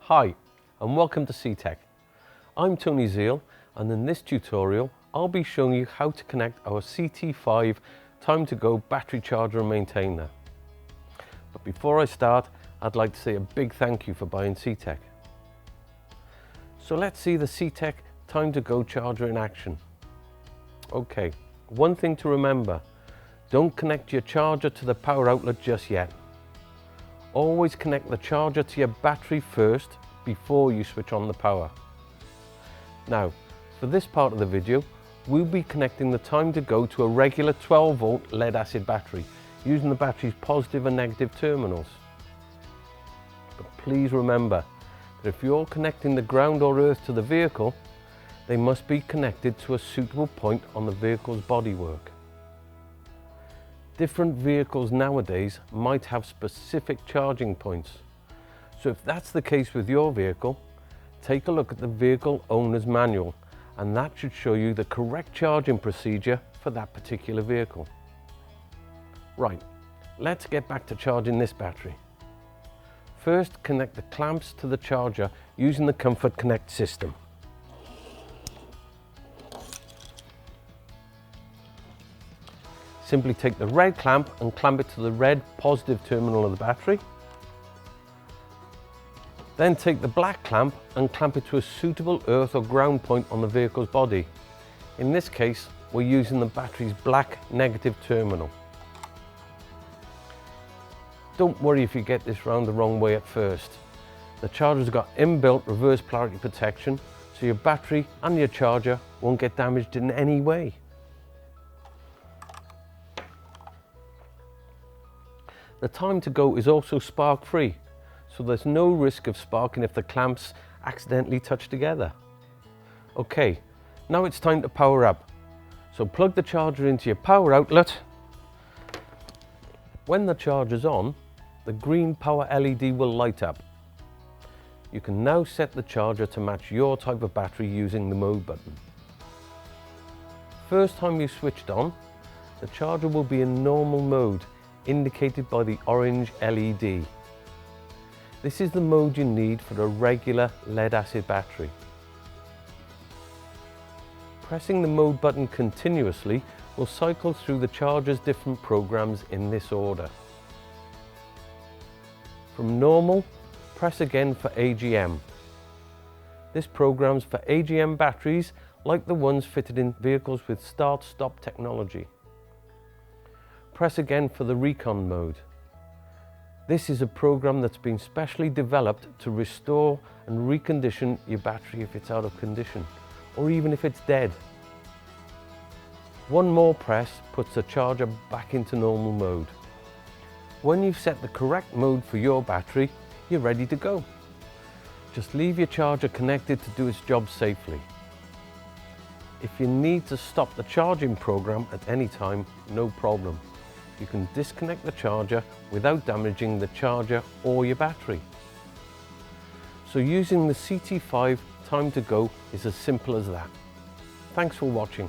Hi and welcome to CTEK. I'm Tony Zeal, and in this tutorial I'll be showing you how to connect our CT5 Time to Go battery charger and maintainer. But before I start, I'd like to say a big thank you for buying CTEK. So let's see the CTEK Time to Go charger in action. Okay, one thing to remember, don't connect your charger to the power outlet just yet. Always connect the charger to your battery first before you switch on the power. Now, for this part of the video, we'll be connecting the Time to Go to a regular 12 volt lead acid battery using the battery's positive and negative terminals. But please remember that if you're connecting the ground or earth to the vehicle, they must be connected to a suitable point on the vehicle's bodywork. Different vehicles nowadays might have specific charging points. So if that's the case with your vehicle, take a look at the vehicle owner's manual, and that should show you the correct charging procedure for that particular vehicle. Right, let's get back to charging this battery. First, connect the clamps to the charger using the Comfort Connect system. Simply take the red clamp and clamp it to the red positive terminal of the battery. Then take the black clamp and clamp it to a suitable earth or ground point on the vehicle's body. In this case, we're using the battery's black negative terminal. Don't worry if you get this round the wrong way at first. The charger's got inbuilt reverse polarity protection, so your battery and your charger won't get damaged in any way. The Time to Go is also spark free, so there's no risk of sparking if the clamps accidentally touch together. Okay, now it's time to power up. So plug the charger into your power outlet. When the charger's on, the green power LED will light up. You can now set the charger to match your type of battery using the mode button. First time you switched on, the charger will be in normal mode, indicated by the orange LED. This is the mode you need for a regular lead acid battery. Pressing the mode button continuously will cycle through the charger's different programs in this order. From normal, press again for AGM. This programs for AGM batteries like the ones fitted in vehicles with start-stop technology. Press again for the recon mode. This is a program that's been specially developed to restore and recondition your battery if it's out of condition, or even if it's dead. One more press puts the charger back into normal mode. When you've set the correct mode for your battery, you're ready to go. Just leave your charger connected to do its job safely. If you need to stop the charging program at any time, no problem. You can disconnect the charger without damaging the charger or your battery. So using the CT5 Time to Go is as simple as that. Thanks for watching.